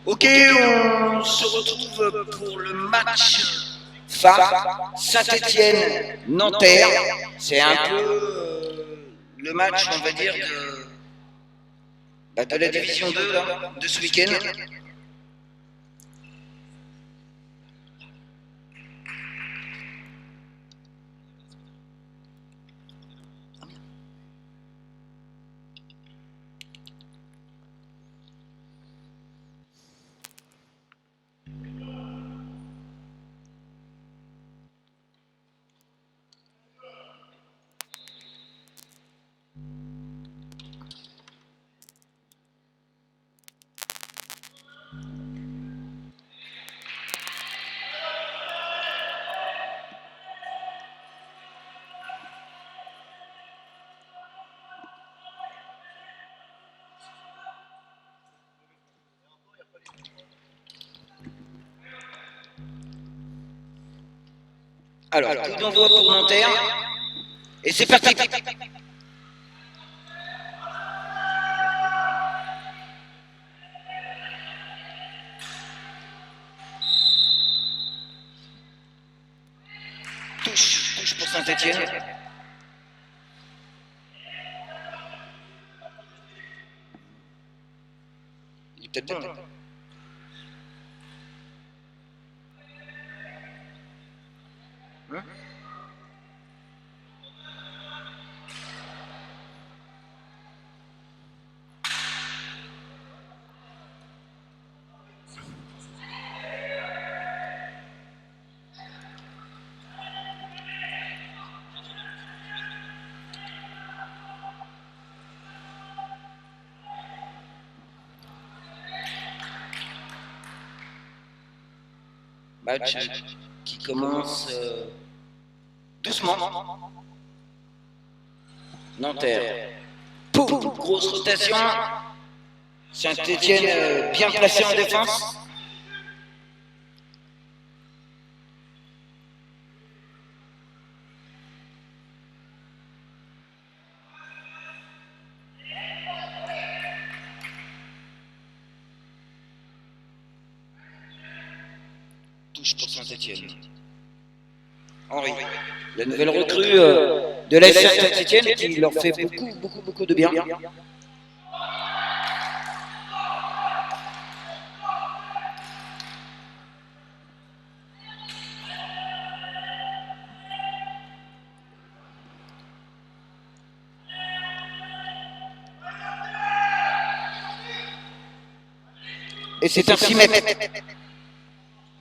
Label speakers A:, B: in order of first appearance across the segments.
A: Ok, on se retrouve pour le match phare Saint-Étienne-Nanterre. C'est un peu le match, on va dire, de la division 2 là, de ce week-end. Alors, coup d'envoi pour Nanterre. Et c'est parti. Touche pour Saint-Étienne. Il est peut-être bon. Hein? Match qui commence doucement. Nanterre. Pouf, grosse rotation. Saint-Étienne bien placé en défense. Touche pour Saint-Étienne. Henri, la nouvelle recrue de l'AS Saint-Étienne qui leur fait beaucoup de bien. Et c'est un 6 mètres.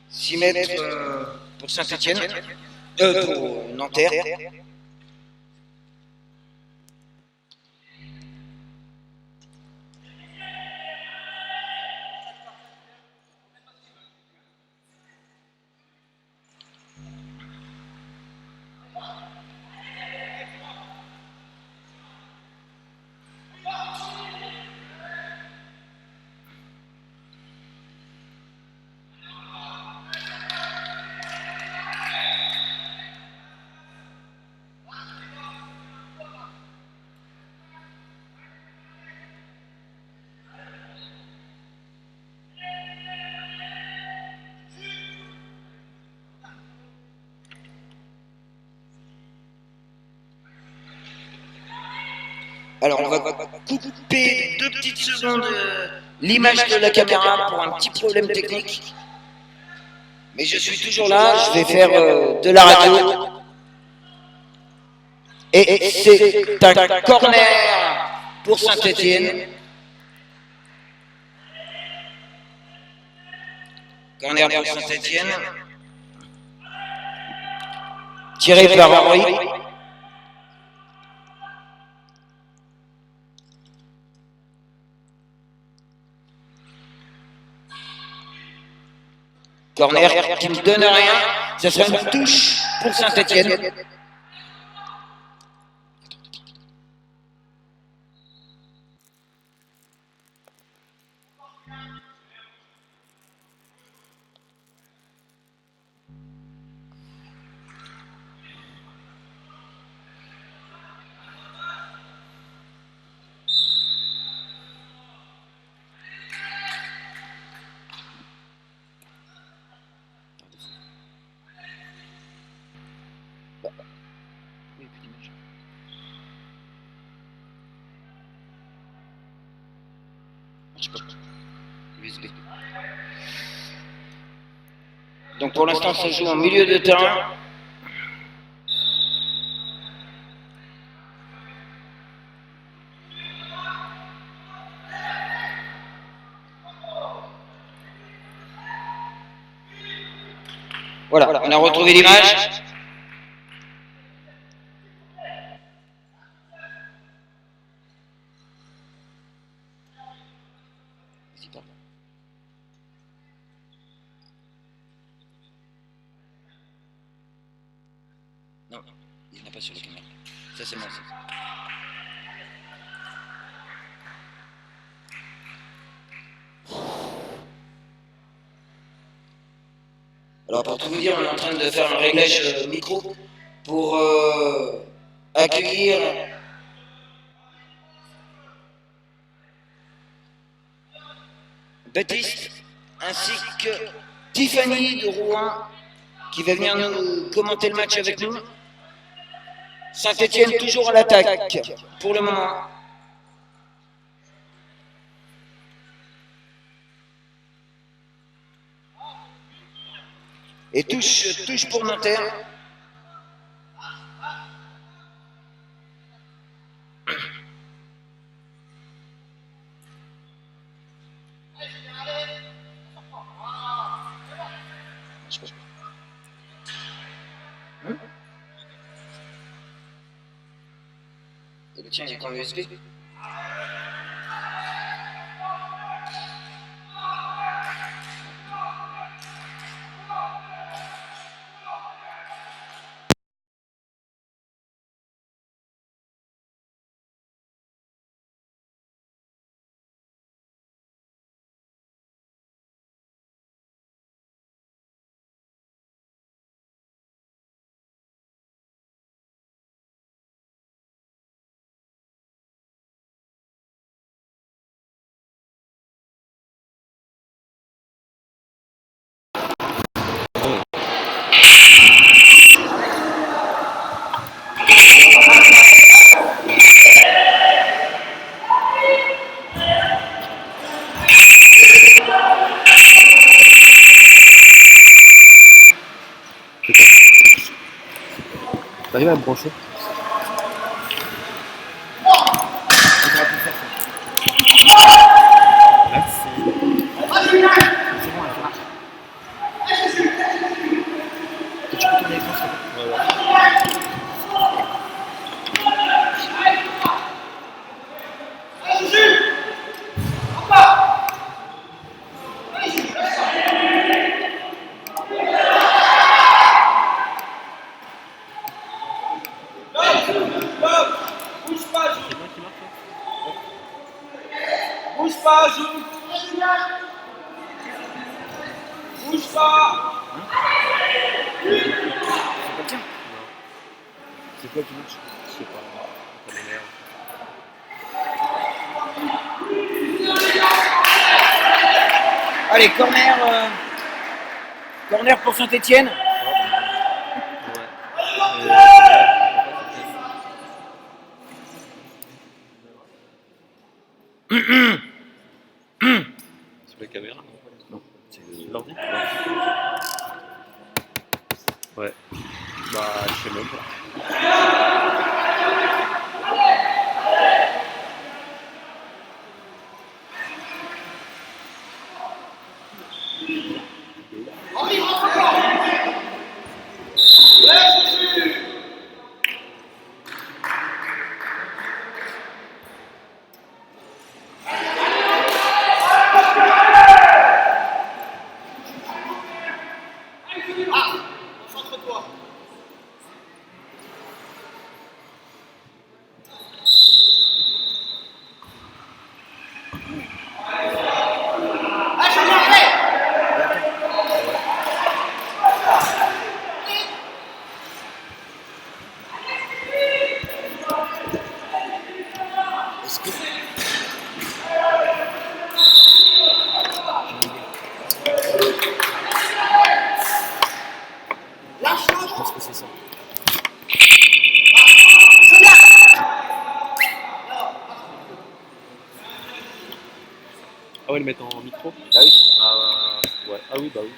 A: 6 mètres pour Saint-Étienne. Pour Nanterre. Alors on va couper 2 petites secondes l'image de la caméra pour un petit problème technique. Mais je suis toujours là, je vais faire de la radio. Et c'est un corner pour Saint-Étienne. Corner pour Saint-Étienne. Tiré par Henri. Corner qui ne donne rien. Ce sera une touche pour Saint-Étienne. USB. Donc pour l'instant, ça joue en milieu de terrain. Voilà, on a retrouvé l'image. Non, il n'y en a pas sur la caméra. Ça, c'est moi. Alors, pour tout vous dire, on est en train de faire un réglage micro pour accueillir Baptiste ainsi que Tiffany de Rouen qui va venir nous commenter le match avec nous. Saint-Etienne toujours à l'attaque pour le moment. Et touche pour Nanterre. Et le tien, il est en USB.
B: T'arrives à me brancher? Merci. C'est bon, là. Tu peux tourner l'écran, s'il te plaît? Ouais.
C: Bouge pas, joue. Bouge pas.
B: C'est pas le tien? Non. C'est quoi qui marche? Je sais pas. Ça m'énerve.
A: Allez, corner pour Saint-Etienne.
B: C'est la caméra? Non. C'est l'ordi? Ouais. Bah, je sais même pas.
C: Concentre-toi.
B: ouais, le mettre en micro.
A: Bah oui.
B: Ah, ouais. Ah oui, bah oui.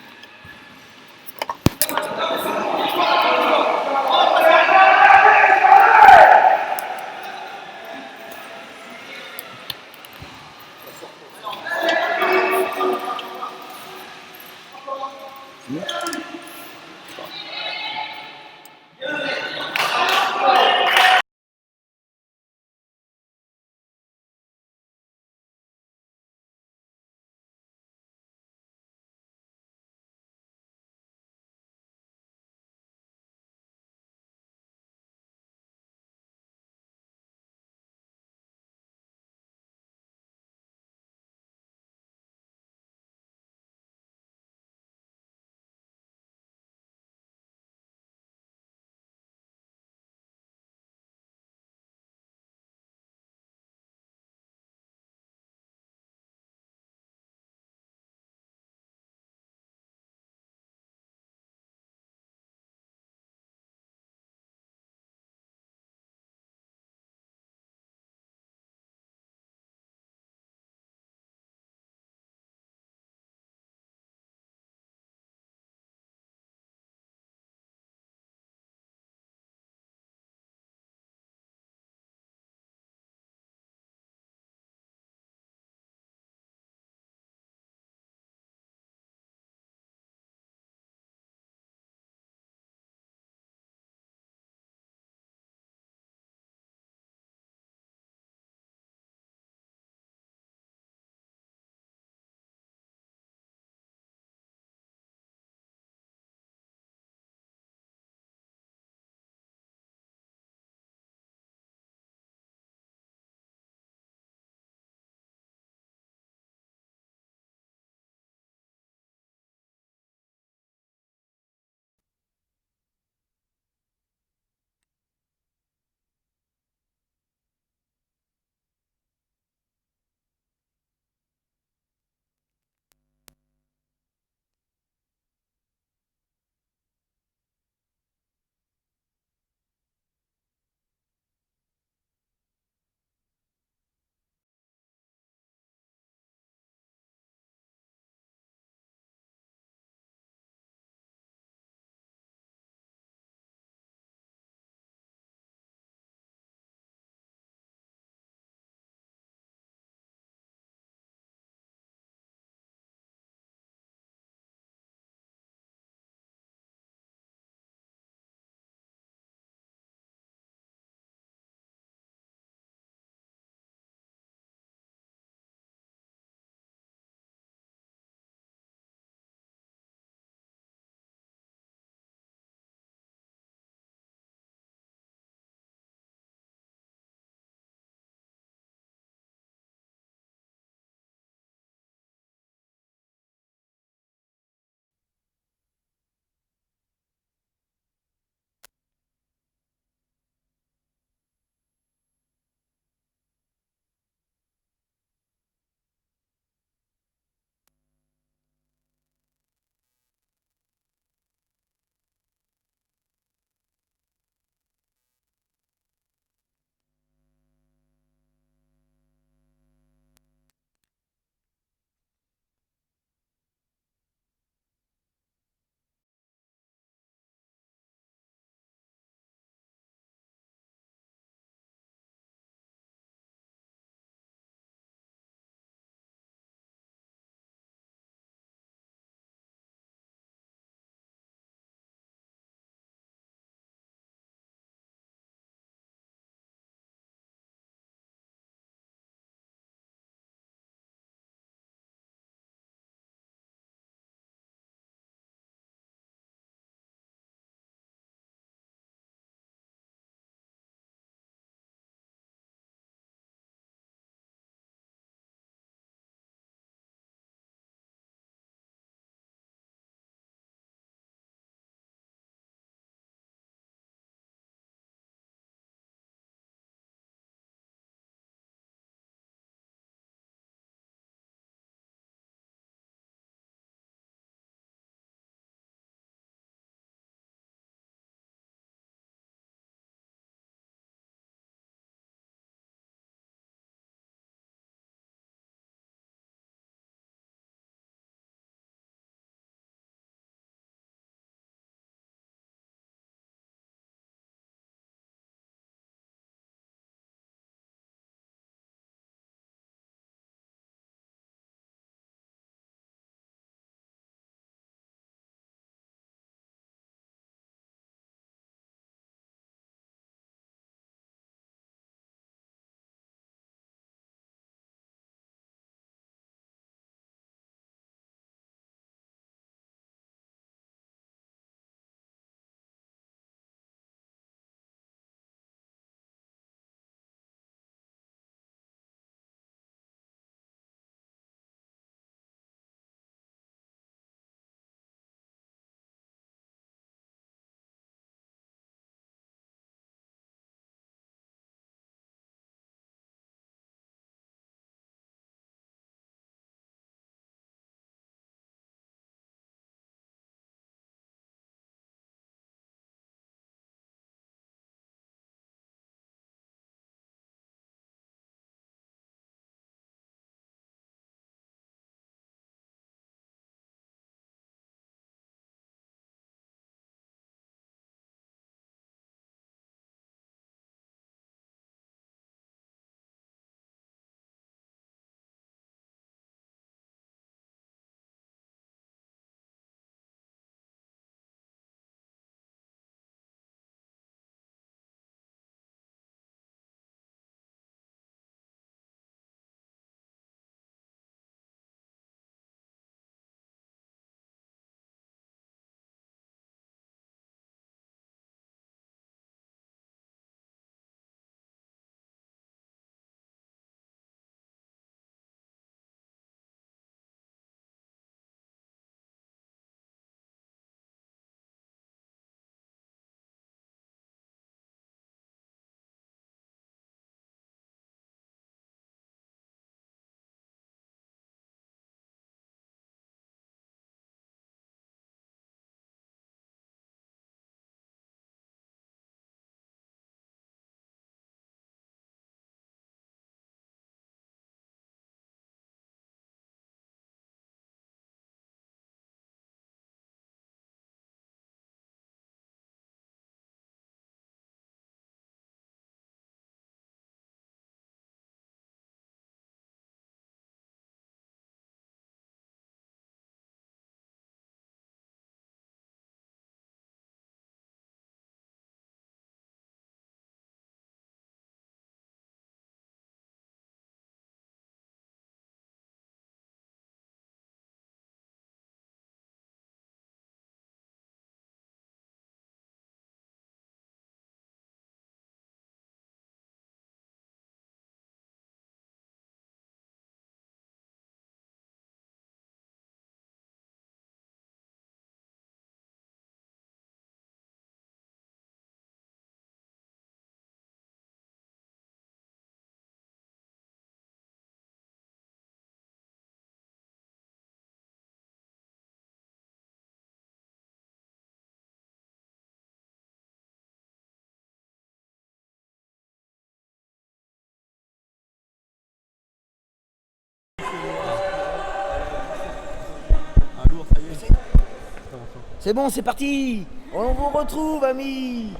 A: C'est bon, c'est parti. On vous retrouve, amis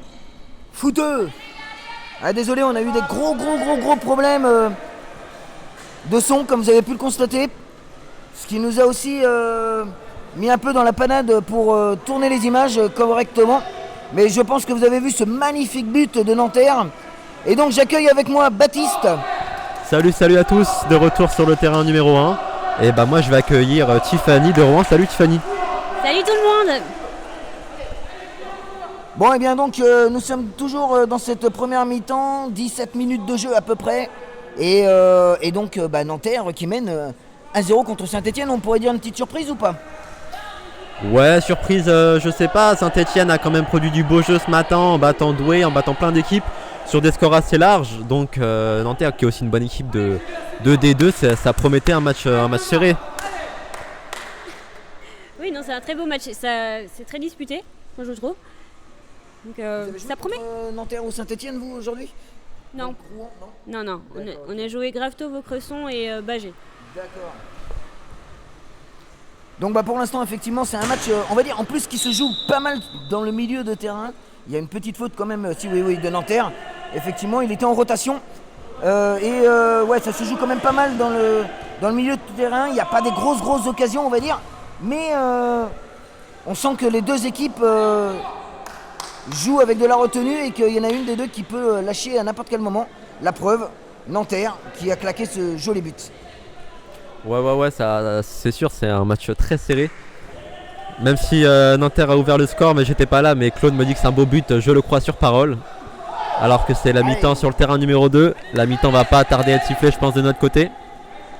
A: footeux. Ah, désolé, on a eu des gros problèmes de son, comme vous avez pu le constater. Ce qui nous a aussi mis un peu dans la panade pour tourner les images correctement. Mais je pense que vous avez vu ce magnifique but de Nanterre. Et donc j'accueille avec moi Baptiste.
D: Salut à tous, de retour sur le terrain numéro 1. Et bah moi je vais accueillir Tiffany de Rouen. Salut Tiffany.
E: Salut tout le monde.
A: Bon et bien donc nous sommes toujours dans cette première mi-temps, 17 minutes de jeu à peu près. Et donc Nanterre qui mène 1-0 contre Saint-Etienne, on pourrait dire une petite surprise ou pas?
D: Ouais, surprise, je sais pas, Saint-Etienne a quand même produit du beau jeu ce matin en battant Douai, en battant plein d'équipes sur des scores assez larges. Donc Nanterre qui est aussi une bonne équipe de D2, ça promettait un match serré.
E: Oui, non, c'est un très beau match, c'est très disputé, moi je trouve. Donc ça promet.
A: Nanterre ou Saint-Etienne vous aujourd'hui?
E: Non. Non. On a joué Graveto, Vaucresson et Bagé.
A: D'accord. Donc pour l'instant effectivement c'est un match on va dire en plus qui se joue pas mal dans le milieu de terrain. Il y a une petite faute quand même de Nanterre. Effectivement il était en rotation ouais ça se joue quand même pas mal dans le milieu de terrain. Il n'y a pas des grosses occasions on va dire. Mais on sent que les deux équipes jouent avec de la retenue et qu'il y en a une des deux qui peut lâcher à n'importe quel moment. La preuve, Nanterre qui a claqué ce joli but.
D: Ouais, ça, c'est sûr, c'est un match très serré. Même si Nanterre a ouvert le score, mais j'étais pas là, mais Claude me dit que c'est un beau but, je le crois sur parole. Alors que c'est la mi-temps sur le terrain numéro 2. La mi-temps va pas tarder à être sifflée, je pense, de notre côté.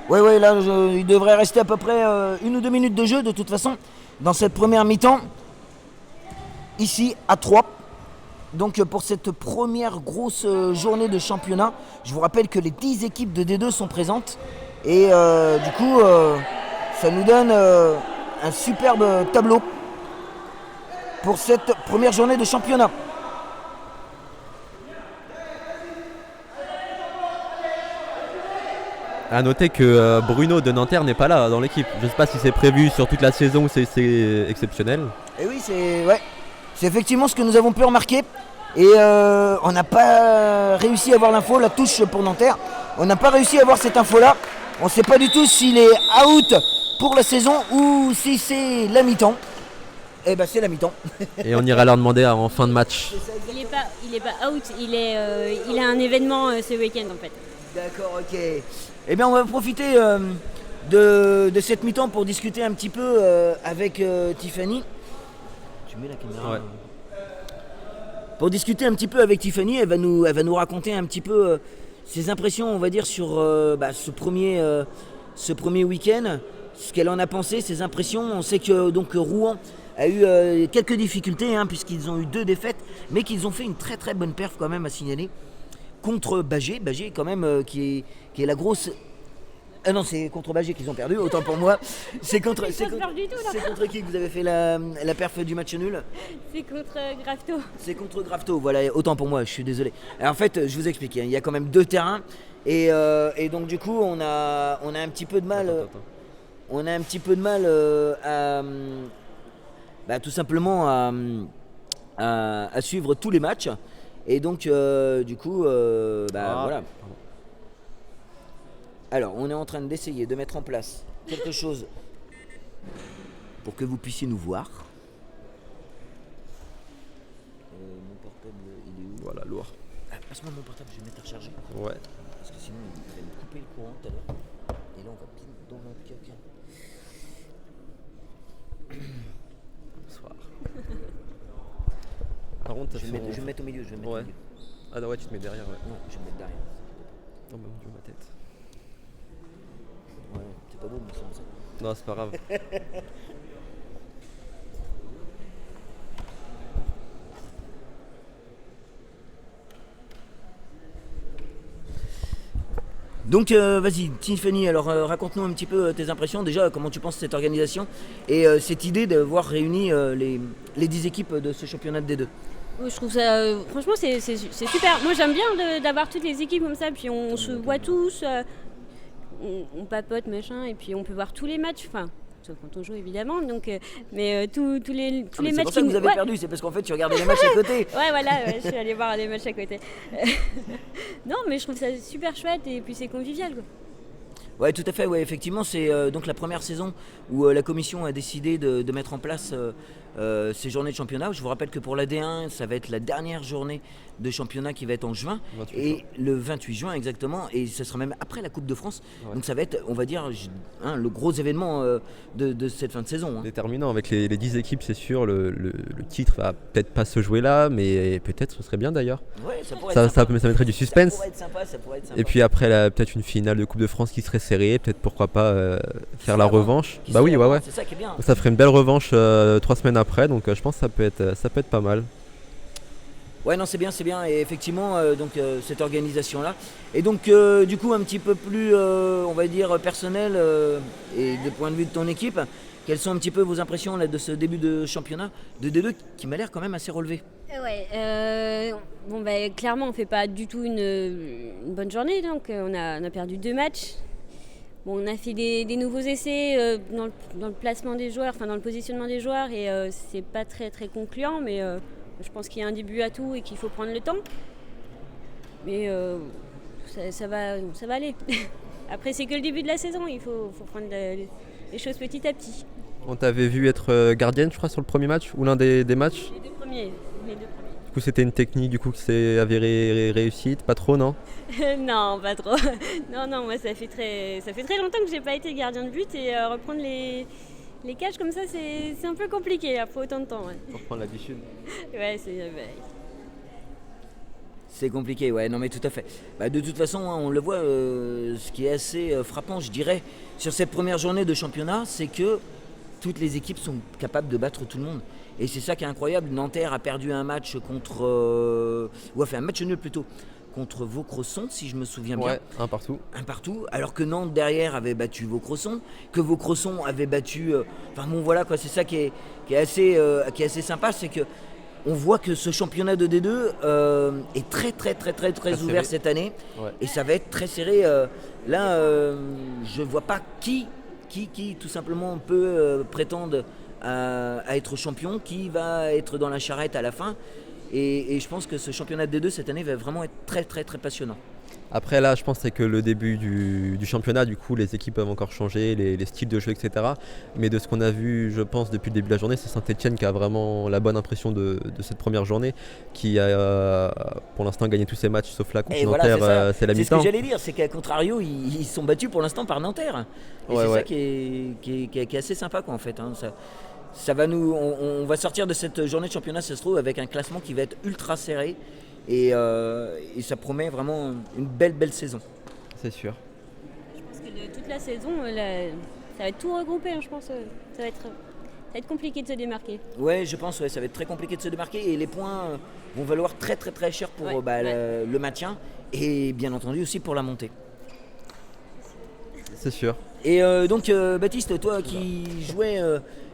A: Ouais, là, il devrait rester à peu près 1 ou 2 minutes de jeu, de toute façon, dans cette première mi-temps. Ici, à 3. Donc pour cette première grosse journée de championnat, je vous rappelle que les 10 équipes de D2 sont présentes. Et du coup, ça nous donne un superbe tableau pour cette première journée de championnat.
D: A noter que Bruno de Nanterre n'est pas là dans l'équipe. Je ne sais pas si c'est prévu sur toute la saison ou c'est exceptionnel.
A: Et oui, c'est effectivement ce que nous avons pu remarquer. Et on n'a pas réussi à avoir l'info, la touche pour Nanterre. On n'a pas réussi à avoir cette info-là. On ne sait pas du tout s'il est out pour la saison ou si c'est la mi-temps. Eh ben c'est la mi-temps.
D: Et on ira leur demander en fin de match.
E: Il est pas out, il a un événement ce week-end en fait.
A: D'accord, ok. Eh bien on va profiter de cette mi-temps pour discuter un petit peu avec Tiffany. Tu mets la caméra.
D: Ouais.
A: Pour discuter un petit peu avec Tiffany, elle va nous raconter un petit peu ses impressions, on va dire, sur ce premier week-end, ce qu'elle en a pensé, ses impressions. On sait que donc Rouen a eu quelques difficultés, puisqu'ils ont eu 2 défaites, mais qu'ils ont fait une très très bonne perf quand même à signaler contre Bagé quand même qui est la grosse. Ah non, c'est contre Bagé qu'ils ont perdu, autant pour moi. C'est contre qui que vous avez fait la perf du match nul?
E: C'est contre Graveto.
A: C'est contre Graveto, voilà, autant pour moi, je suis désolé. Alors, en fait, je vous explique, il y a quand même 2 terrains et donc du coup, on a un petit peu de mal. On a un petit peu de mal à tout simplement à suivre tous les matchs. Et donc, du coup, voilà. Alors, on est en train d'essayer de mettre en place quelque chose pour que vous puissiez nous voir. Mon portable, il est où?
D: Voilà, lourd.
A: Passe-moi mon portable, je vais le mettre à recharger.
D: Ouais.
A: Parce que sinon, il va me couper le courant tout à l'heure. Et là, on va pile dans le caca.
D: Bonsoir. Par contre,
A: Je vais me mettre au milieu.
D: Ouais. Ah non, ouais, tu te mets derrière, ouais.
A: Non, je vais me mettre derrière.
D: Oh mon dieu, ma tête.
A: Ouais, c'est pas beau, mais c'est comme ça.
D: Non, c'est pas grave.
A: Donc vas-y Tiffany, alors raconte-nous un petit peu tes impressions, déjà comment tu penses cette organisation et cette idée d'avoir réuni les 10 équipes de ce championnat de D2.
E: Je trouve ça, franchement c'est super. Moi j'aime bien d'avoir toutes les équipes comme ça, puis on se voit tous, on papote machin, et puis on peut voir tous les matchs. Enfin, quand on joue évidemment. Donc, mais tous les
A: C'est
E: matchs
A: pour ça que vous avez perdu, c'est parce qu'en fait tu regardais les matchs à côté.
E: Ouais, voilà, je suis allée voir les matchs à côté. Non, mais je trouve ça super chouette et puis c'est convivial, quoi.
A: Ouais, tout à fait, ouais, effectivement, c'est donc la première saison où la commission a décidé de mettre en place ces journées de championnat. Je vous rappelle que pour la D1, ça va être la dernière journée de championnat qui va être en juin,
D: 28
A: et
D: juin.
A: le 28 juin exactement, et ce sera même après la Coupe de France.
D: Ouais.
A: Donc ça va être, on va dire, le gros événement de cette fin de saison. Hein.
D: Déterminant avec les 10 équipes, c'est sûr. Le titre va peut-être pas se jouer là, mais peut-être ce serait bien d'ailleurs.
A: Ouais, ça pourrait
D: Ça,
A: être sympa.
D: ça mettrait du suspense.
A: Ça pourrait être sympa.
D: Et puis après, peut-être une finale de Coupe de France qui serait serrée, peut-être pourquoi pas faire la revanche.
A: Qui
D: Bah
A: se
D: oui,
A: fait
D: ouais,
A: avoir,
D: ouais.
A: C'est ça qui est bien.
D: Ça ferait une belle revanche 3 semaines après, donc je pense que ça peut être pas mal.
A: Ouais, non, c'est bien, et effectivement, cette organisation-là. Et donc, du coup, un petit peu plus, on va dire, personnel, et de point de vue de ton équipe, quelles sont un petit peu vos impressions là, de ce début de championnat de D2 qui m'a l'air quand même assez relevé?
E: Bon, clairement, on fait pas du tout une bonne journée, donc on a perdu 2 matchs. Bon, on a fait des nouveaux essais dans le placement des joueurs, enfin dans le positionnement des joueurs, et c'est pas très très concluant, mais je pense qu'il y a un début à tout et qu'il faut prendre le temps. Mais ça va aller. Après, c'est que le début de la saison, il faut prendre les choses petit à petit.
D: On t'avait vu être gardienne, je crois, sur le premier match, ou l'un des matchs.
E: Les deux premiers.
D: Du coup, c'était une technique qui s'est avérée réussite, pas trop, non?
E: Non, pas trop. Non, moi ça fait très longtemps que j'ai pas été gardien de but, et reprendre les cages comme ça, c'est un peu compliqué après autant de temps. Ouais,
D: Pour prendre l'habitude.
E: ouais
A: C'est compliqué, ouais, non mais tout à fait. De toute façon, hein, on le voit, ce qui est assez frappant, je dirais, sur cette première journée de championnat, c'est que toutes les équipes sont capables de battre tout le monde. Et c'est ça qui est incroyable. Nanterre a perdu un match ou a fait un match nul plutôt, contre Vaucresson, si je me souviens bien.
D: Ouais, un partout.
A: Un partout, alors que Nantes derrière avait battu Vaucresson, que Vaucresson avait battu... Enfin bon voilà quoi, c'est ça qui est assez sympa, c'est que on voit que ce championnat de D2 est très ouvert
D: serré.
A: cette année,
D: Ouais.
A: et ça va être très serré. Là, je vois pas qui tout simplement peut prétendre à être champion, qui va être dans la charrette à la fin. Et je pense que ce championnat de D2 cette année va vraiment être très passionnant.
D: Après là, je pense que c'est que le début du championnat, du coup les équipes peuvent encore changer, les styles de jeu, etc. Mais de ce qu'on a vu, je pense, depuis le début de la journée, c'est Saint-Etienne qui a vraiment la bonne impression de cette première journée, qui a pour l'instant gagné tous ses matchs, sauf là contre
A: Et voilà,
D: Nanterre, c'est la
A: c'est ce
D: mi-temps.
A: que j'allais dire, c'est qu'à contrario, ils sont battus pour l'instant par Nanterre. Et
D: Ouais,
A: c'est
D: ouais.
A: ça qui est assez sympa quoi, en fait. Hein. Ça va on va sortir de cette journée de championnat, ça se trouve, avec un classement qui va être ultra serré. Et ça promet vraiment une belle saison.
D: C'est sûr.
E: Je pense que de toute la saison, ça va être tout regroupé, hein, je pense. Ça va être compliqué de se démarquer.
A: Ouais, je pense, ça va être très compliqué de se démarquer, et les points vont valoir très cher pour
E: Ouais.
A: le maintien, et bien entendu aussi pour la montée.
D: C'est sûr.
A: Et donc Baptiste, toi qui jouais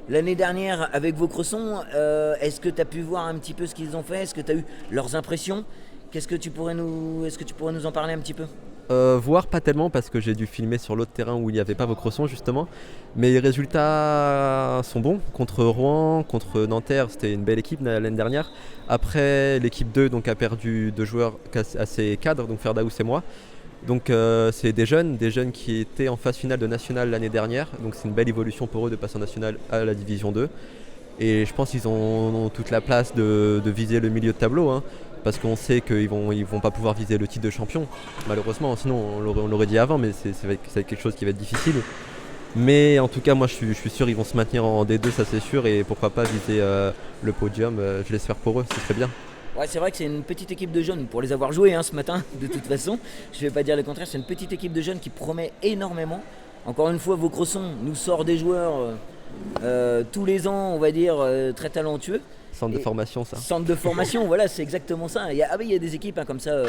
A: l'année dernière avec Vaucresson, est-ce que tu as pu voir un petit peu ce qu'ils ont fait? Est-ce que tu as eu leurs impressions? Est-ce que tu pourrais nous en parler un petit peu?
D: Voir pas tellement parce que j'ai dû filmer sur l'autre terrain où il n'y avait pas Vaucresson justement. Mais les résultats sont bons. Contre Rouen, contre Nanterre, c'était une belle équipe l'année dernière. Après, l'équipe 2 donc, a perdu 2 joueurs assez cadres, donc Ferdaous et moi. Donc c'est des jeunes qui étaient en phase finale de National l'année dernière. Donc c'est une belle évolution pour eux de passer en National à la Division 2. Et je pense qu'ils ont toute la place de viser le milieu de tableau. Hein, parce qu'on sait qu'ils vont pas pouvoir viser le titre de champion, malheureusement. Sinon on l'aurait dit avant, mais c'est quelque chose qui va être difficile. Mais en tout cas, moi je suis sûr qu'ils vont se maintenir en D2, ça c'est sûr. Et pourquoi pas viser le podium, je l'espère pour eux, ce serait bien.
A: Ouais, c'est vrai que c'est une petite équipe de jeunes, pour les avoir joués ce matin, de toute façon. Je ne vais pas dire le contraire, c'est une petite équipe de jeunes qui promet énormément. Encore une fois, Vaucresson nous sort des joueurs tous les ans, on va dire, très talentueux.
D: Centre de formation, ça.
A: Centre de formation, voilà, c'est exactement ça. Il y a des équipes comme ça,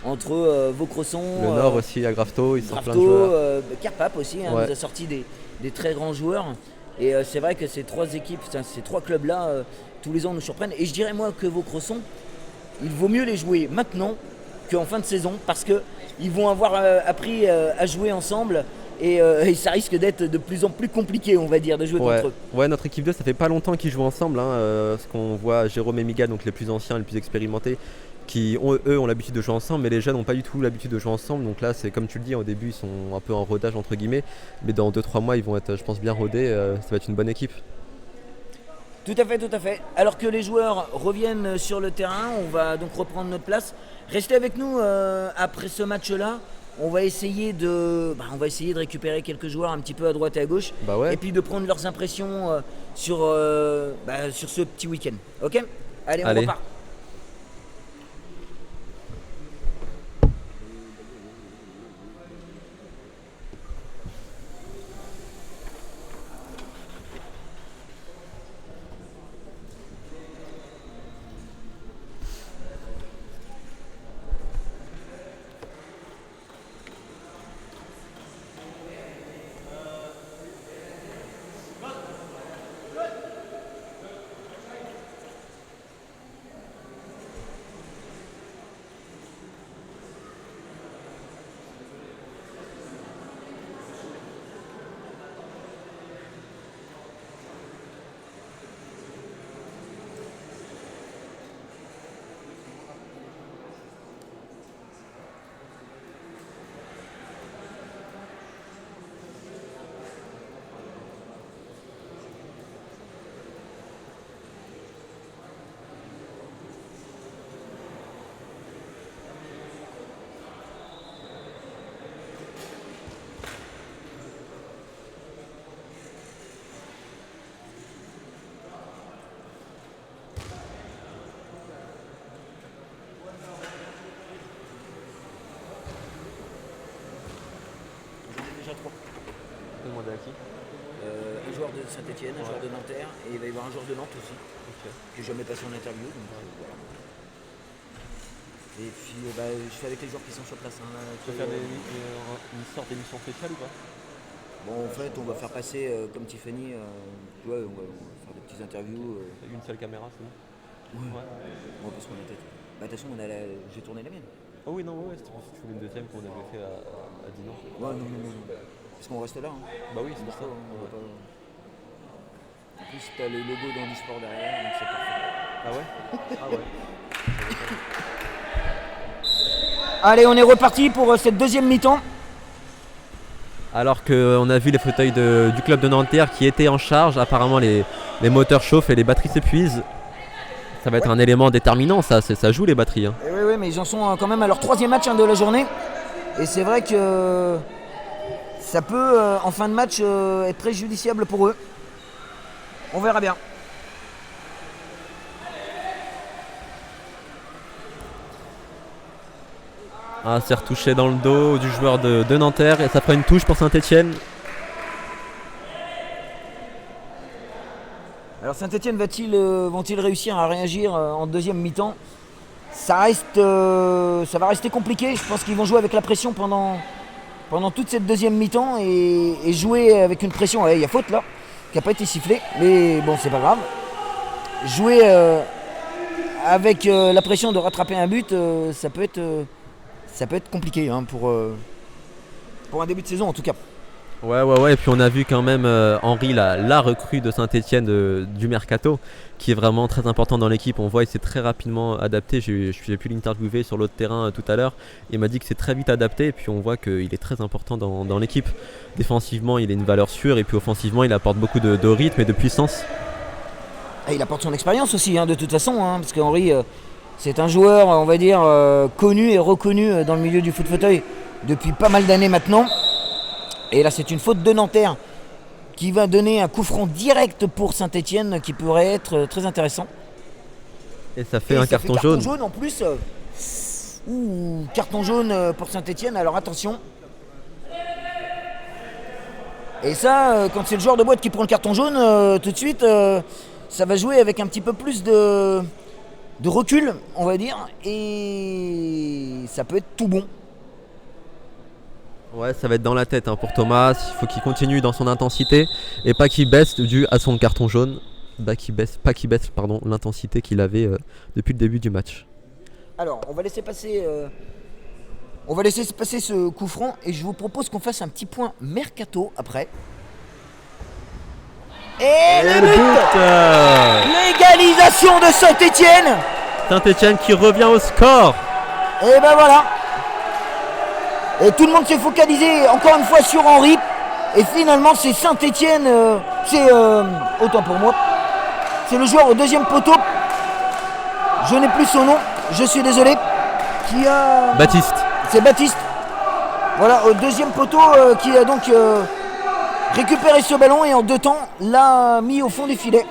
A: entre Vaucresson,
D: Le Nord aussi, à Grafto, ils sont plein de
A: Grafto,
D: joueurs.
A: Carpap aussi,
D: Ouais.
A: nous a sorti des très grands joueurs. Et c'est vrai que ces 3 équipes, ces 3 clubs-là, tous les ans nous surprennent. Et je dirais moi que Vaucresson, il vaut mieux les jouer maintenant qu'en fin de saison, parce qu'ils vont avoir appris à jouer ensemble et ça risque d'être de plus en plus compliqué, on va dire, de jouer
D: Ouais.
A: contre eux.
D: Ouais, notre équipe 2, ça fait pas longtemps qu'ils jouent ensemble. Parce qu'on voit Jérôme et Miguel, donc les plus anciens, les plus expérimentés, qui ont l'habitude de jouer ensemble, mais les jeunes n'ont pas du tout l'habitude de jouer ensemble. Donc là, c'est comme tu le dis, au début, ils sont un peu en rodage, entre guillemets. Mais dans 2-3 mois, ils vont être, je pense, bien rodés. Ça va être une bonne équipe.
A: Tout à fait, tout à fait. Alors que les joueurs reviennent sur le terrain, on va donc reprendre notre place. Restez avec nous après ce match-là. On va essayer de récupérer quelques joueurs un petit peu à droite et à gauche.
D: Bah ouais.
A: Et puis de prendre leurs impressions sur ce petit week-end. Ok ? Allez, on
D: Allez.
A: repart. Déjà 3.
D: Demander à qui ?
A: Un joueur de Saint-Etienne, un joueur de Nanterre, et il va y avoir un joueur de Nantes aussi, qui n'a jamais passé en interview. Donc, voilà. Et puis je fais avec les joueurs qui sont sur place. Hein,
D: Tu veux faire une sorte d'émission spéciale ou pas ?
A: Bon, en fait, on va faire passer, comme Tiffany, on va faire des petites interviews.
D: Une seule caméra, c'est bon ? Ouais.
A: On va pas se prendre la tête. De toute façon, j'ai tourné la mienne.
D: Oh oui, non, ouais, c'était pour que tu voulais une deuxième qu'on avait fait à Dinan.
A: Ouais, non. Parce qu'on reste là. Hein.
D: Bah oui, c'est pour ça.
A: On va pas... En plus, t'as le logo d'Handisport derrière, donc c'est parfait.
D: Ah ouais ? Ah ouais.
A: Allez, on est reparti pour cette deuxième mi-temps.
D: Alors qu'on a vu les fauteuils du club de Nanterre qui étaient en charge, apparemment les moteurs chauffent et les batteries s'épuisent. Ça va être un élément déterminant, ça joue les batteries. Hein.
A: Et oui, mais ils en sont quand même à leur 3e match de la journée. Et c'est vrai que ça peut, en fin de match, être préjudiciable pour eux. On verra bien.
D: Ah, c'est retouché dans le dos du joueur de Nanterre et ça fera une touche pour Saint-Etienne.
A: Alors Saint-Etienne vont-ils réussir à réagir en deuxième mi-temps ? Ça va rester compliqué. Je pense qu'ils vont jouer avec la pression pendant toute cette deuxième mi-temps et jouer avec une pression. Il y a faute là, qui n'a pas été sifflée, mais bon, c'est pas grave. Jouer avec la pression de rattraper un but, ça peut être compliqué hein, pour un début de saison en tout cas.
D: Ouais, et puis on a vu quand même Henri, la recrue de Saint-Etienne du Mercato, qui est vraiment très important dans l'équipe. On voit qu'il s'est très rapidement adapté. J'ai pu l'interviewer sur l'autre terrain tout à l'heure. Il m'a dit que c'est très vite adapté et puis on voit qu'il est très important dans l'équipe. Défensivement, il est une valeur sûre et puis offensivement, il apporte beaucoup de rythme et de puissance.
A: Et il apporte son expérience aussi hein, de toute façon, hein, parce qu'Henri, c'est un joueur, on va dire, connu et reconnu dans le milieu du foot fauteuil depuis pas mal d'années maintenant. Et là, c'est une faute de Nanterre qui va donner un coup franc direct pour Saint-Etienne qui pourrait être très intéressant.
D: Et ça fait un carton jaune.
A: Carton jaune en plus. Carton jaune pour Saint-Etienne, alors attention. Et ça, quand c'est le joueur de boîte qui prend le carton jaune, tout de suite, ça va jouer avec un petit peu plus de recul, on va dire. Et ça peut être tout bon.
D: Ouais, ça va être dans la tête hein, pour Thomas. Il faut qu'il continue dans son intensité et pas qu'il baisse dû à son carton jaune. Pas qu'il baisse l'intensité qu'il avait depuis le début du match.
A: Alors, on va laisser passer On va laisser se passer ce coup franc et je vous propose qu'on fasse un petit point mercato après. Et le but L'égalisation de Saint-Étienne.
D: Saint-Étienne qui revient au score.
A: Et ben voilà. Et tout le monde s'est focalisé encore une fois sur Henry. Et finalement c'est Saint-Étienne, autant pour moi, c'est le joueur au deuxième poteau. Je n'ai plus son nom, je suis désolé. Qui a...
D: Baptiste.
A: C'est Baptiste. Voilà, au deuxième poteau qui a donc récupéré ce ballon et en 2 temps l'a mis au fond du filet.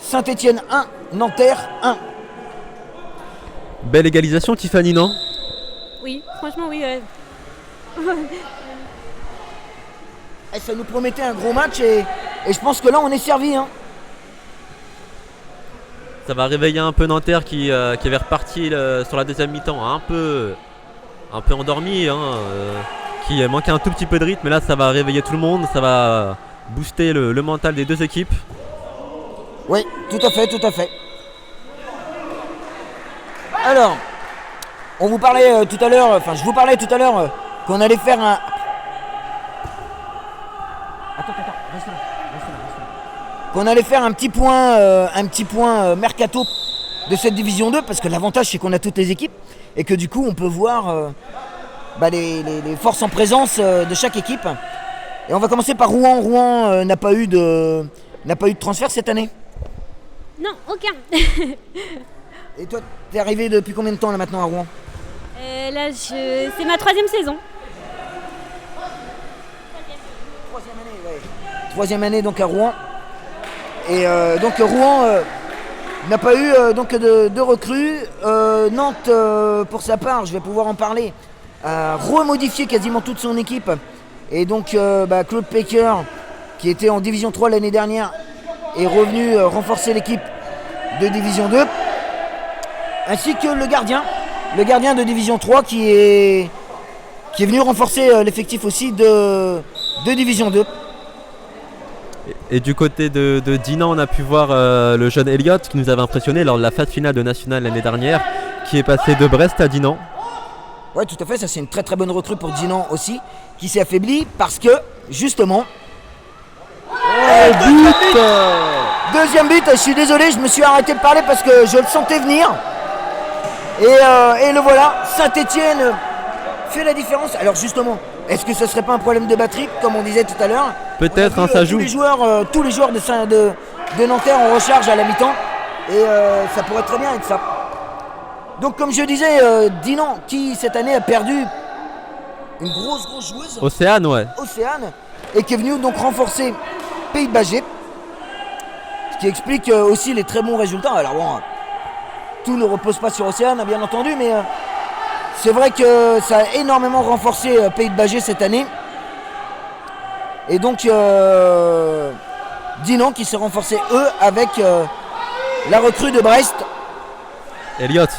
A: Saint-Étienne 1, Nanterre 1.
D: Belle égalisation, Tiffany, non?
E: Oui, franchement, oui. Ouais.
A: Et ça nous promettait un gros match et je pense que là on est servi. Hein.
D: Ça va réveiller un peu Nanterre qui avait reparti sur la deuxième mi-temps, un peu endormi, hein, qui manquait un tout petit peu de rythme. Mais là, ça va réveiller tout le monde, ça va booster le mental des deux équipes.
A: Oui, tout à fait, tout à fait. Alors, on vous parlait tout à l'heure, enfin je vous parlais tout à l'heure qu'on allait faire un... Attends, reste là. Qu'on allait faire un petit point mercato de cette division 2 parce que l'avantage c'est qu'on a toutes les équipes et que du coup on peut voir les forces en présence de chaque équipe. Et on va commencer par Rouen. Rouen n'a pas eu de transfert cette année.
E: Non, aucun.
A: Et toi, t'es arrivé depuis combien de temps là maintenant à Rouen?
E: Là, c'est ma 3e saison.
A: Troisième année donc à Rouen. Et donc Rouen n'a pas eu donc de recrues. Nantes, pour sa part, je vais pouvoir en parler, a remodifié quasiment toute son équipe. Et donc Claude Pecker, qui était en Division 3 l'année dernière, est revenu renforcer l'équipe de Division 2. Ainsi que le gardien de Division 3 qui est venu renforcer l'effectif aussi de Division 2.
D: Et du côté de Dinan, on a pu voir le jeune Elliott qui nous avait impressionné lors de la phase finale de National l'année dernière, qui est passé de Brest à Dinan.
A: Ouais, tout à fait, ça c'est une très très bonne recrue pour Dinan aussi, qui s'est affaibli parce que justement... Deuxième but, je suis désolé, je me suis arrêté de parler parce que je le sentais venir. Et le voilà, Saint-Étienne fait la différence. Alors justement, est-ce que ce serait pas un problème de batterie, comme on disait tout à l'heure?
D: Peut-être, hein, ça joue.
A: Tous les joueurs de Nanterre en recharge à la mi-temps. Et ça pourrait très bien être ça. Donc comme je disais, Dinan, qui cette année a perdu une grosse joueuse.
D: Océane, ouais.
A: Océane, et qui est venu donc renforcer Pays de Bagé. Ce qui explique aussi les très bons résultats. Alors bon, tout ne repose pas sur Océane, bien entendu, mais c'est vrai que ça a énormément renforcé Pays de Bagé cette année. Et donc Dinan qui s'est renforcé eux avec la recrue de Brest.
D: Elliott.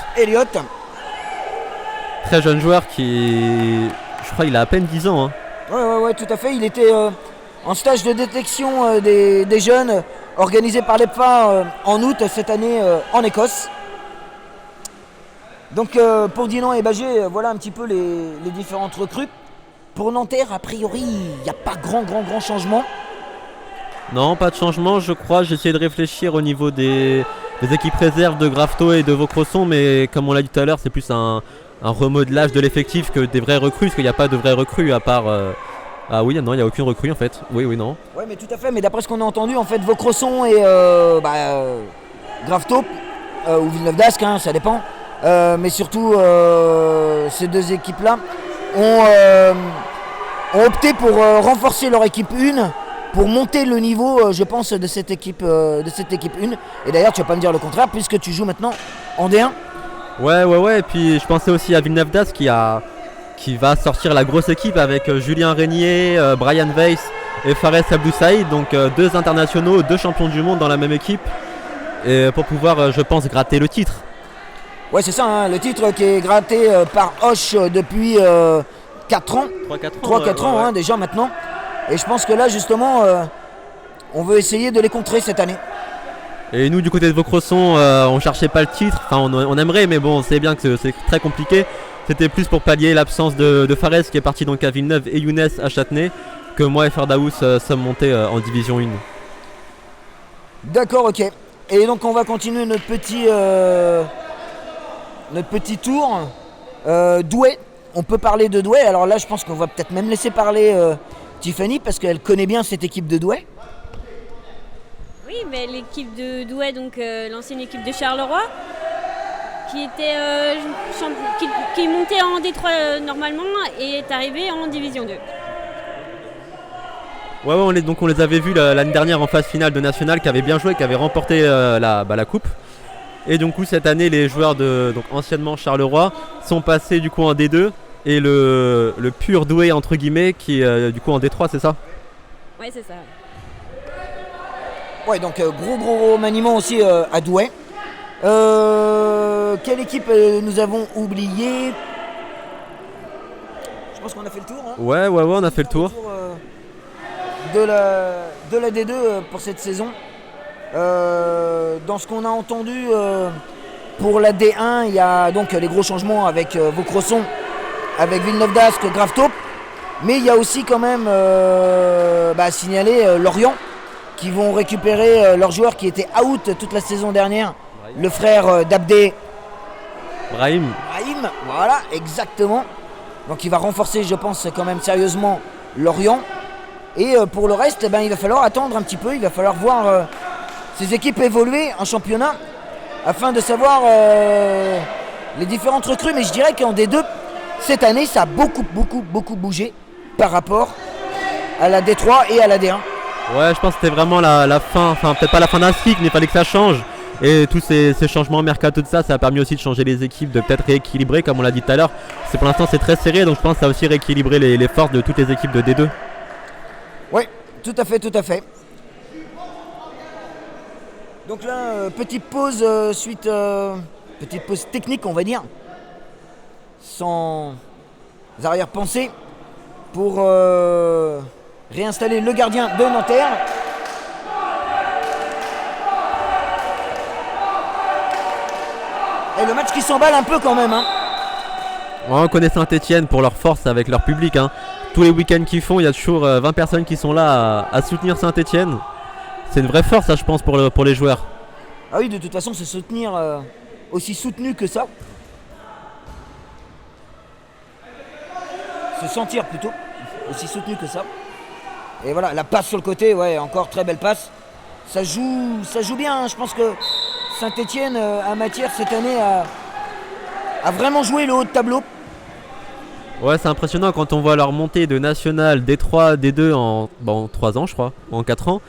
D: Très jeune joueur qui... Je crois qu'il a à peine 10 ans. Hein.
A: Ouais, tout à fait. Il était en stage de détection des jeunes organisé par l'EPFA en août cette année en Écosse. Donc pour Dinan et Bagé, voilà un petit peu les différentes recrues. Pour Nanterre, a priori, il n'y a pas grand changement.
D: Non, pas de changement, je crois. J'ai essayé de réfléchir au niveau des équipes réserves de Grafto et de Vaucresson, mais comme on l'a dit tout à l'heure, c'est plus un remodelage de l'effectif que des vraies recrues, parce qu'il n'y a pas de vraies recrues à part... Ah oui, non, il n'y a aucune recrue en fait. Oui, non.
A: Oui, mais tout à fait, mais d'après ce qu'on a entendu, en fait, Vaucresson et Grafto, ou Villeneuve d'Ascq, hein, ça dépend, mais surtout ces deux équipes-là ont opté pour renforcer leur équipe 1, pour monter le niveau, je pense, de cette équipe 1. Et d'ailleurs, tu vas pas me dire le contraire, puisque tu joues maintenant en D1.
D: Ouais, et puis je pensais aussi à Villeneuve d'Ascq qui va sortir la grosse équipe avec Julien Régnier, Brian Weiss et Fares Abdou Saïd, donc 2 internationaux, 2 champions du monde dans la même équipe, et pour pouvoir, je pense, gratter le titre.
A: Ouais, c'est ça, hein, le titre qui est gratté par Hoche depuis 4 ans. 3-4 ans, hein, déjà maintenant. Et je pense que là, justement, on veut essayer de les contrer cette année.
D: Et nous, du côté de Vaucresson, on cherchait pas le titre, enfin on aimerait, mais bon, on sait bien que c'est très compliqué. C'était plus pour pallier l'absence de Fares qui est parti donc à Villeneuve et Younes à Châtenay, que moi et Ferdaous sommes montés en division 1.
A: D'accord, ok. Et donc on va continuer notre petit tour. Douai, on peut parler de Douai. Alors là, je pense qu'on va peut-être même laisser parler Tiffany parce qu'elle connaît bien cette équipe de Douai.
E: Oui, mais l'équipe de Douai, donc l'ancienne équipe de Charleroi, qui était qui montait en D3 normalement et est arrivée en division 2.
D: Ouais, on les avait vus l'année dernière en phase finale de National, qui avaient bien joué, qui avaient remporté la coupe. Et du coup cette année les joueurs de donc anciennement Charleroi sont passés du coup en D2 et le pur Douai entre guillemets qui est du coup en D3, c'est ça?
E: Ouais, c'est ça.
A: Ouais, donc gros maniement aussi à Douai. Quelle équipe nous avons oublié? Je pense qu'on a fait le tour. Hein.
D: Ouais, on a fait le tour.
A: De la D2 pour cette saison. Dans ce qu'on a entendu pour la D1, il y a donc les gros changements avec Vaucresson, avec Villeneuve d'Ascq, Gravetaupe. Mais il y a aussi quand même à signaler Lorient qui vont récupérer leur joueur qui était out toute la saison dernière, le frère d'Abdé
D: Brahim,
A: voilà, exactement. Donc il va renforcer, je pense, quand même sérieusement Lorient. Et pour le reste, il va falloir attendre un petit peu, il va falloir voir ces équipes évoluer en championnat afin de savoir les différentes recrues. Mais je dirais qu'en D2, cette année, ça a beaucoup bougé par rapport à la D3 et à la D1.
D: Ouais, je pense que c'était vraiment la fin, enfin peut-être pas la fin d'un cycle, mais il fallait que ça change. Et tous ces changements mercato, tout ça, ça a permis aussi de changer les équipes, de peut-être rééquilibrer, comme on l'a dit tout à l'heure. Pour l'instant, c'est très serré, donc je pense que ça a aussi rééquilibré les forces de toutes les équipes de D2.
A: Oui, tout à fait. Donc là, petite pause petite pause technique, on va dire, sans arrière-pensée, pour réinstaller le gardien de Nanterre. Et le match qui s'emballe un peu quand même. Hein.
D: On connaît Saint-Etienne pour leur force avec leur public. Hein. Tous les week-ends qu'ils font, il y a toujours 20 personnes qui sont là à soutenir Saint-Etienne. C'est une vraie force, ça, je pense, pour les joueurs.
A: Ah oui, de toute façon, se soutenir aussi soutenu que ça. Se sentir plutôt aussi soutenu que ça. Et voilà, la passe sur le côté, ouais, encore très belle passe. Ça joue bien, hein. Je pense que Saint-Etienne, à matière, cette année, a vraiment joué le haut de tableau.
D: Ouais, c'est impressionnant quand on voit leur montée de National, D3, D2 en 3 ans, je crois, en 4 ans.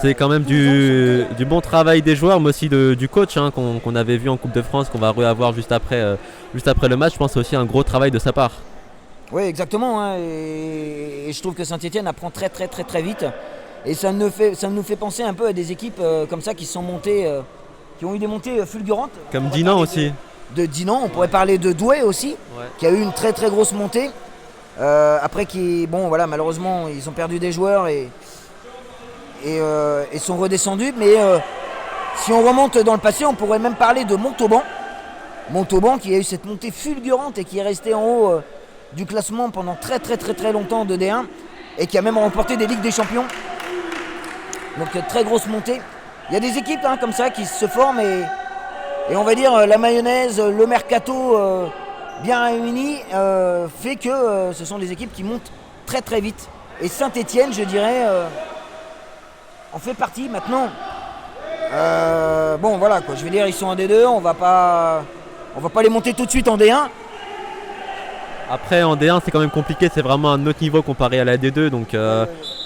D: C'est quand même du bon travail des joueurs, mais aussi du coach hein, qu'on avait vu en Coupe de France, qu'on va revoir juste après le match. Je pense que c'est aussi un gros travail de sa part.
A: Oui, exactement. Hein, et je trouve que Saint-Etienne apprend très vite. Et ça nous fait penser un peu à des équipes comme ça qui sont montées, qui ont eu des montées fulgurantes.
D: Comme Dinan aussi.
A: De Dinan, on pourrait parler de Douai aussi, qui a eu une très grosse montée. Après, malheureusement, ils ont perdu des joueurs et sont redescendus. Mais si on remonte dans le passé, on pourrait même parler de Montauban. Montauban qui a eu cette montée fulgurante et qui est resté en haut du classement pendant très longtemps de D1 et qui a même remporté des Ligues des Champions. Donc très grosse montée. Il y a des équipes comme ça qui se forment et on va dire la mayonnaise, le mercato bien réuni fait que ce sont des équipes qui montent très vite. Et Saint-Etienne, je dirais, en fait partie maintenant. Je veux dire, ils sont en D2, on va pas les monter tout de suite en D1.
D: Après en D1 c'est quand même compliqué, c'est vraiment un autre niveau comparé à la D2. Donc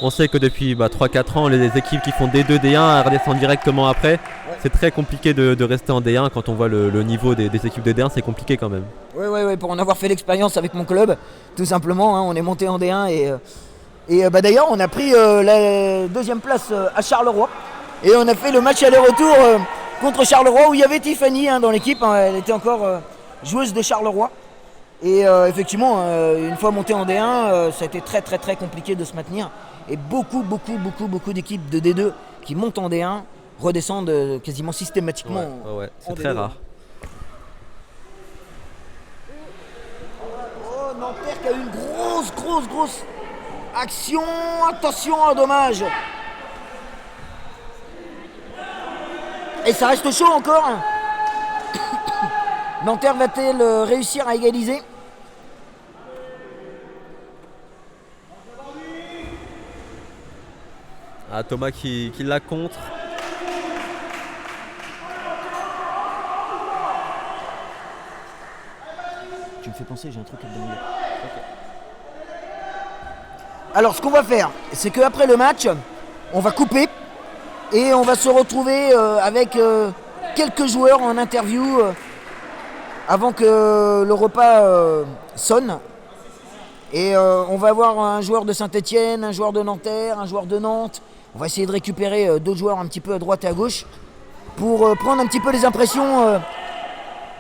D: on sait que depuis 3-4 ans les équipes qui font D2, D1 redescendent directement après. C'est très compliqué de rester en D1 quand on voit le niveau des équipes de D1, c'est compliqué quand même.
A: Oui, pour en avoir fait l'expérience avec mon club, tout simplement, hein, on est monté en D1 et d'ailleurs on a pris la deuxième place à Charleroi et on a fait le match aller-retour contre Charleroi où il y avait Tiffany dans l'équipe, hein, elle était encore joueuse de Charleroi. Et effectivement, une fois monté en D1, ça a été très compliqué de se maintenir. Et beaucoup d'équipes de D2 qui montent en D1 redescendent quasiment systématiquement.
D: Ouais, c'est très rare.
A: qui a eu une grosse action. Attention, un dommage. Et ça reste chaud encore. Nanterre va-t-elle réussir à égaliser?
D: Ah, Thomas qui la contre.
A: Tu me fais penser, j'ai un truc à te demander. Alors, ce qu'on va faire, c'est qu'après le match, on va couper et on va se retrouver avec quelques joueurs en interview avant que le repas sonne. Et on va avoir un joueur de Saint-Etienne, un joueur de Nanterre, un joueur de Nantes. On va essayer de récupérer d'autres joueurs un petit peu à droite et à gauche pour prendre un petit peu les impressions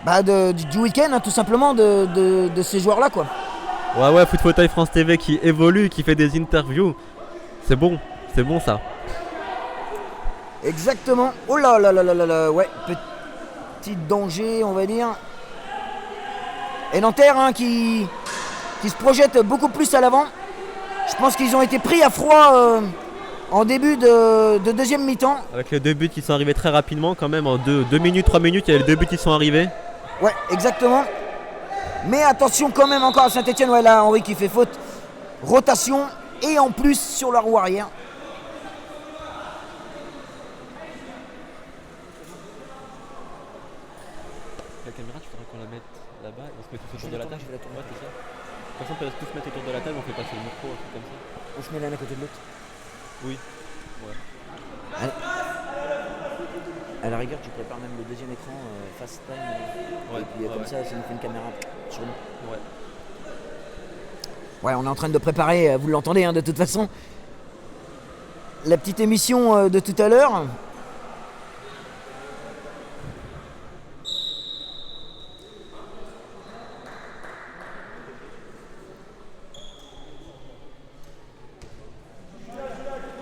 A: du week-end, hein, tout simplement, de ces joueurs-là, quoi.
D: Ouais, Foot Fauteuil France TV qui évolue, qui fait des interviews. C'est bon ça.
A: Exactement. Oh là là là là là là, ouais, petit danger, on va dire. Et Nanterre, hein, qui se projette beaucoup plus à l'avant. Je pense qu'ils ont été pris à froid en début de deuxième mi-temps.
D: Avec les 2 buts qui sont arrivés très rapidement quand même, en 2 minutes, 3 minutes, il y a les 2 buts qui sont arrivés.
A: Ouais, exactement. Mais attention quand même encore à Saint-Etienne, ouais, là Henri qui fait faute. Rotation et en plus sur la roue arrière.
D: La caméra, tu faudrait qu'on la mette là-bas et on se met tous autour de la table. Ouais, c'est ça. De toute façon, on peut tous se mettre autour de la table, on fait passer le micro, un truc comme ça.
A: On se met l'un à côté de l'autre.
D: Oui. Ouais.
A: À la rigueur, tu prépares même le deuxième écran fast time.
D: Ouais,
A: et puis comme ça nous fait une caméra sur nous.
D: Ouais.
A: Ouais, on est en train de préparer, vous l'entendez hein, de toute façon, la petite émission de tout à l'heure.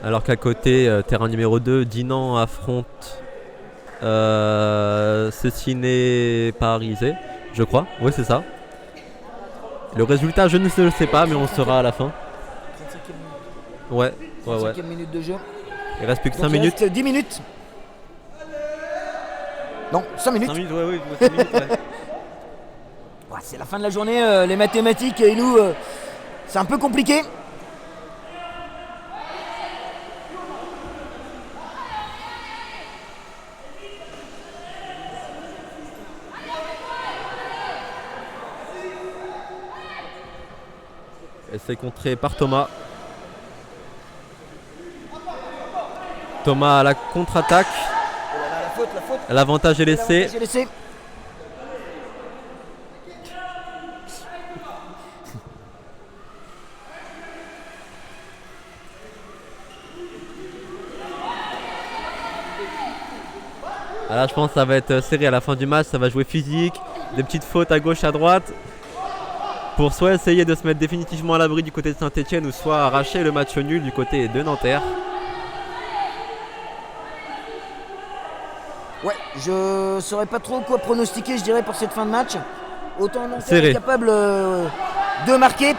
D: Alors qu'à côté, terrain numéro 2, Dinan affronte Cessiné Parisé, je crois. Oui, c'est ça. Le résultat, je ne sais pas, mais on le saura à la fin.
A: 35e
D: Ouais.
A: 35e minute de jeu.
D: Il reste plus que
A: Donc
D: 5
A: il
D: minutes.
A: reste 10 minutes. Non, 5 minutes.
D: 5 minutes, ouais, 5 minutes, ouais.
A: Ouais, c'est la fin de la journée, les mathématiques et nous, c'est un peu compliqué.
D: Et c'est contré par Thomas. Thomas à la contre-attaque.
A: La faute.
D: L'avantage est laissé.
A: J'ai laissé.
D: Là, je pense que ça va être serré à la fin du match. Ça va jouer physique. Des petites fautes à gauche, à droite. Pour soit essayer de se mettre définitivement à l'abri du côté de Saint-Etienne ou soit arracher le match nul du côté de Nanterre.
A: Ouais, je saurais pas trop quoi pronostiquer, je dirais, pour cette fin de match. Autant Nanterre
D: Serré.
A: est capable de marquer,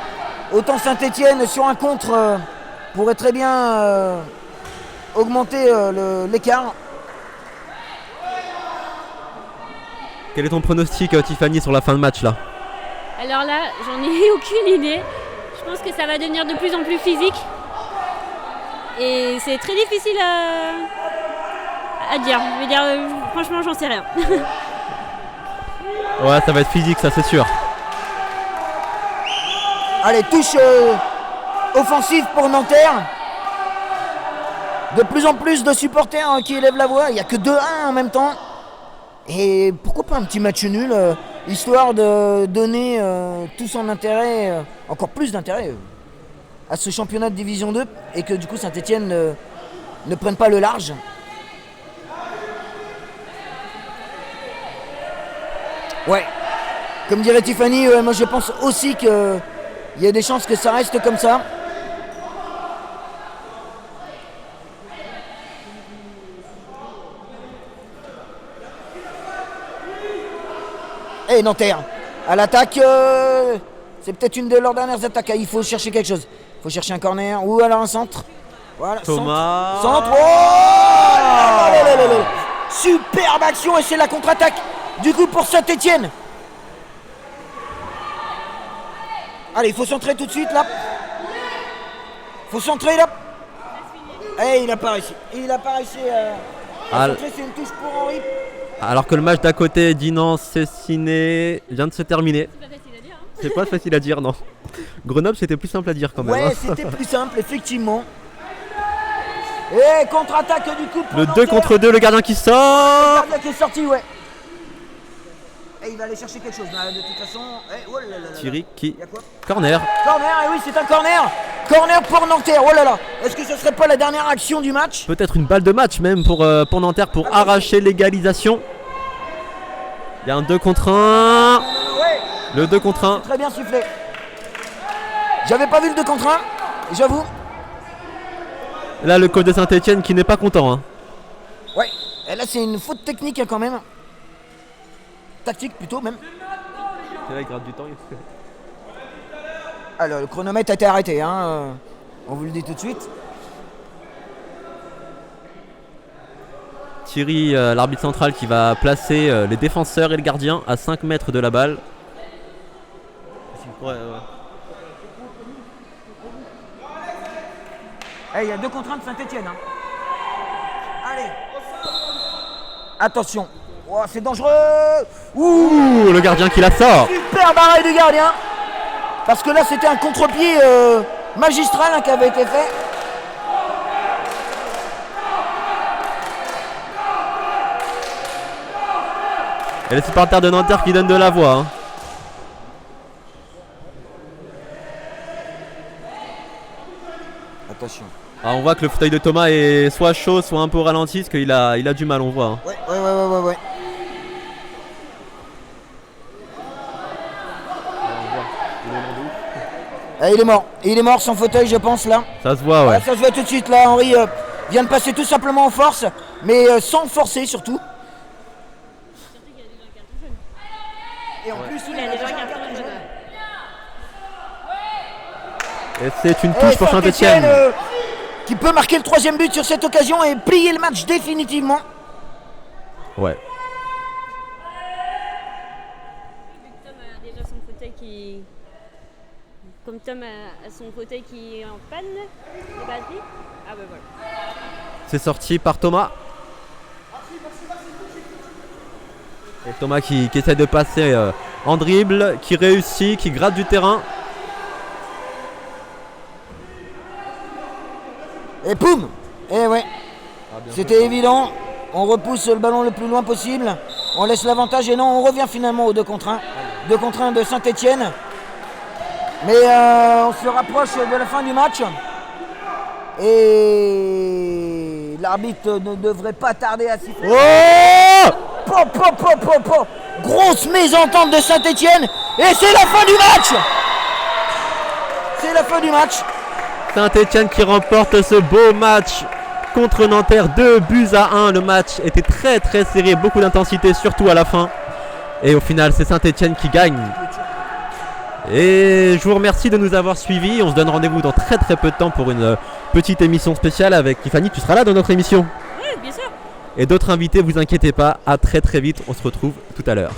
A: autant Saint-Etienne sur un contre pourrait très bien augmenter l'écart.
D: Quel est ton pronostic, Tiffany, sur la fin de match là?
E: Alors là, j'en ai aucune idée. Je pense que ça va devenir de plus en plus physique. Et c'est très difficile à dire. Je veux dire, franchement, j'en sais rien.
D: Ouais, ça va être physique, ça c'est sûr.
A: Allez, touche offensive pour Nanterre. De plus en plus de supporters qui élèvent la voix. Il n'y a que 2-1 en même temps. Et pourquoi pas un petit match nul, histoire de donner tout son intérêt, encore plus d'intérêt à ce championnat de Division 2 et que du coup Saint-Etienne ne prenne pas le large. Ouais, comme dirait Tiffany, moi je pense aussi qu'il y a des chances que ça reste comme ça. Et Nanterre à l'attaque, C'est peut-être une de leurs dernières attaques. Il faut chercher quelque chose. Il faut chercher un corner ou alors un centre. Voilà,
D: Thomas.
A: Centre. Oh là là là là. Superbe action et c'est la contre-attaque. Du coup pour Saint-Etienne. Allez, il faut centrer tout de suite là. Il faut centrer là. Et il n'a pas réussi. Il n'a pas réussi à centrer. C'est une touche pour Henri.
D: Alors que le match d'à côté d'Inans-Cessiné vient de se terminer. C'est pas facile à dire, non. Grenoble, c'était plus simple à dire quand même.
A: Ouais,
D: hein.
A: c'était plus simple, effectivement. Et contre-attaque du coup.
D: Le 2 contre 2, le gardien qui sort.
A: Le gardien qui est sorti, ouais. Et il va aller chercher quelque chose. Là, de toute façon. Oh là là là là.
D: Thierry qui.
A: Il y a quoi?
D: Corner.
A: Corner, et oui, c'est un corner. Corner pour Nanterre. Oh là là. Est-ce que ce serait pas la dernière action du match?
D: Peut-être une balle de match même pour Nanterre pour arracher l'égalisation. Il y a un 2 contre 1.
A: Ouais.
D: Le 2 contre 1.
A: Très bien sifflé. J'avais pas vu le 2 contre 1, j'avoue.
D: Là, le coach de Saint-Etienne qui n'est pas content. Hein.
A: Ouais. Et là, c'est une faute technique hein, quand même. Tactique plutôt même.
D: Là, il gratte du temps.
A: Alors, le chronomètre a été arrêté. Hein. On vous le dit tout de suite.
D: Thierry, l'arbitre central, qui va placer les défenseurs et le gardien à 5 mètres de la balle. Ouais.
A: Il y a 2 contre 1 de Saint-Etienne. Hein. Allez. Attention. Oh, c'est dangereux.
D: Ouh, le gardien qui la sort.
A: Super barré du gardien. Parce que là, c'était un contre-pied magistral hein, qui avait été fait.
D: Et les supporters de Nanterre qui donnent de la voix. Hein.
A: Attention.
D: Alors on voit que le fauteuil de Thomas est soit chaud, soit un peu ralenti, parce qu'il a, il a du mal, on voit. Hein.
A: Ouais. Il est mort son fauteuil, je pense là.
D: Ça se voit, ouais.
A: Ça se voit tout de suite là. Henri vient de passer tout simplement en force, mais sans forcer surtout. Et en plus, il a déjà un carton jaune.
D: Et c'est une touche pour Saint-Etienne.
A: Qui peut marquer le 3e but sur cette occasion et plier le match définitivement.
D: Ouais.
E: Comme Tom a son fauteuil qui est en panne, les batteries. Ah bah voilà.
D: C'est sorti par Thomas. Et Thomas qui essaie de passer en dribble, qui réussit, qui gratte du terrain.
A: Et poum. Et ouais. C'était évident. On repousse le ballon le plus loin possible. On laisse l'avantage et non, on revient finalement au 2 contre 1. 2 contre 1 de Saint-Etienne. Mais on se rapproche de la fin du match. Et l'arbitre ne devrait pas tarder à siffler.
D: Oh!
A: Grosse mésentente de Saint-Etienne. Et c'est la fin du match. C'est la fin du match.
D: Saint-Etienne qui remporte ce beau match contre Nanterre, 2-1. Le match était très très serré, beaucoup d'intensité, surtout à la fin. Et au final, c'est Saint-Etienne qui gagne. Et je vous remercie de nous avoir suivis. On se donne rendez-vous dans très très peu de temps pour une petite émission spéciale avec Tiffany. Tu seras là dans notre émission?
E: Oui, bien sûr.
D: Et d'autres invités, vous inquiétez pas. À très très vite. On se retrouve tout à l'heure.